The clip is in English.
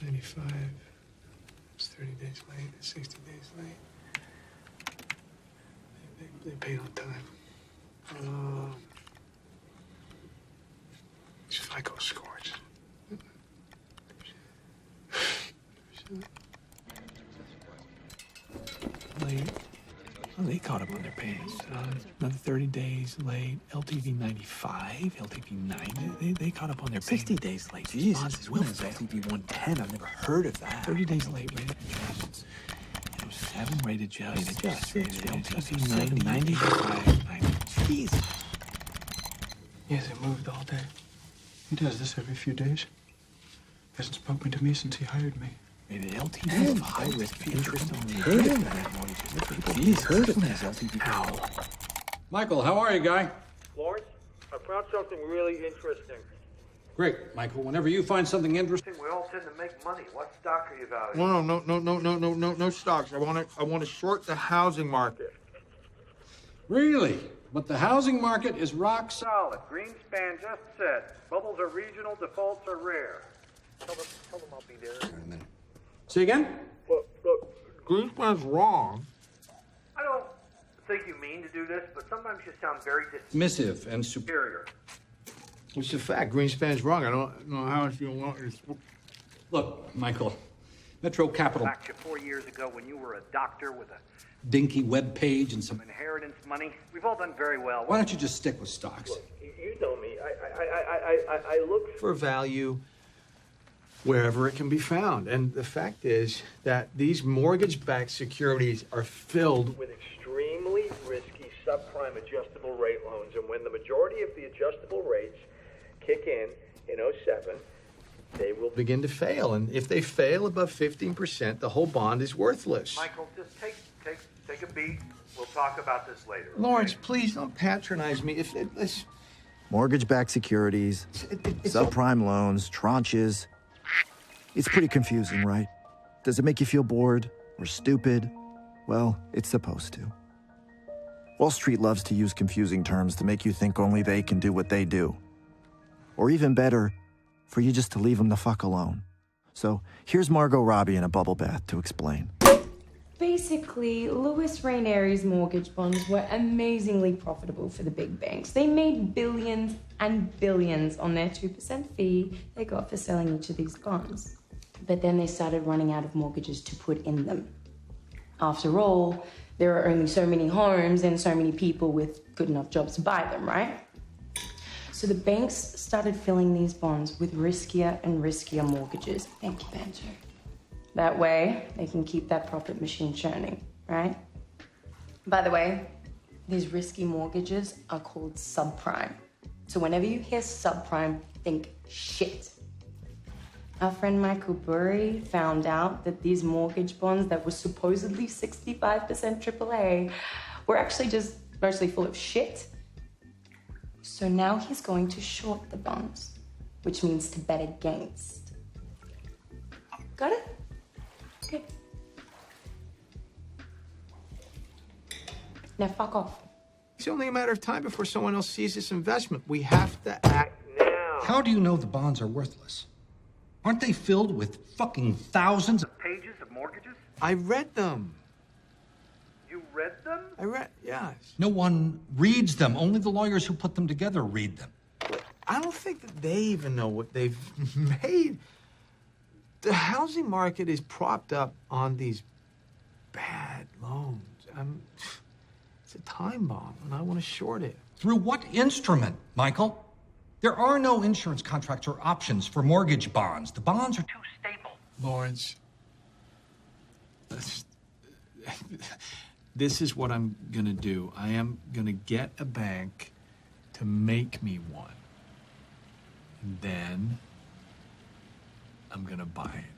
95. It's 30 days late. It's 60 days late. They paid on time. These FICO scores. Late. Well, they caught up on their payments. Another 30 days late. LTV 95, LTV 90. They caught up on their 60 payments. days late. Jesus, when is LTV 110? I've never heard of that. 30 days late rated adjusts. 7 rate adjusts. LTV 90, 95, 90. Jesus. He hasn't moved all day. He does this every few days. Hasn't spoken to me since he hired me. Rated LTV of high risk interest only. Heard of that mortgages. Jeez, heard of that LTV. Ow. Michael, how are you, guy? Lawrence, I found something really interesting. Great, Michael. Whenever you find something interesting, We all tend to make money. What stock are you valuing? No stocks. I want to short the housing market. really? But the housing market is rock solid. Solid. Greenspan just said, bubbles are regional, defaults are rare. Tell them I'll be there. In a minute. Say again? Look, Greenspan's wrong. I don't think you mean to do this, but sometimes you sound very Dismissive and superior. superior. It's a fact. Greenspan's wrong. I don't know how else you want it. Look, Michael, Metro Capital, Back to 4 years ago when you were a doctor with a dinky web page and some. inheritance money. We've all done very well. Why don't you just stick with stocks? You know me. I look For value wherever it can be found. And the fact is that these mortgage-backed securities are filled with extremely risky subprime adjustable rate loans, and when the majority of the adjustable rates kick in 07, they will be. begin to fail. And if they fail above 15%, the whole bond is worthless. Michael, just take a beat. We'll talk about this later. okay? Lawrence, please don't patronize me. It's Mortgage-backed securities, subprime loans, tranches. It's pretty confusing, right? Does it make you feel bored or stupid? Well, it's supposed to. Wall Street loves to use confusing terms to make you think only they can do what they do. Or even better, for you just to leave them the fuck alone. So here's Margot Robbie in a bubble bath to explain. Basically, Louis Rainieri's mortgage bonds were amazingly profitable for the big banks. They made billions and billions on their 2% fee they got for selling each of these bonds. But then they started running out of mortgages to put in them. After all, there are only so many homes and so many people with good enough jobs to buy them, right? So the banks started filling these bonds with riskier and riskier mortgages. Thank you, Banjo. That way, they can keep that profit machine churning, right? By the way, these risky mortgages are called subprime. So whenever you hear subprime, think shit. Our friend Michael Burry found out that these mortgage bonds that were supposedly 65% AAA were actually just mostly full of shit. So now he's going to short the bonds, which means to bet against. Got it? Good. Now fuck off. It's only a matter of time before someone else sees this investment. We have to act now. How do you know the bonds are worthless? Aren't they filled with fucking thousands of... Pages of mortgages? I read them. You read them? Yes. No one reads them. Only the lawyers who put them together read them. I don't think that they even know what they've made. The housing market is propped up on these bad loans. It's a time bomb, and I want to short it. Through what instrument, Michael? There are no insurance contracts or options for mortgage bonds. The bonds are too stable. Lawrence, this is what I'm going to do. I am going to get a bank to make me one. And then I'm going to buy it.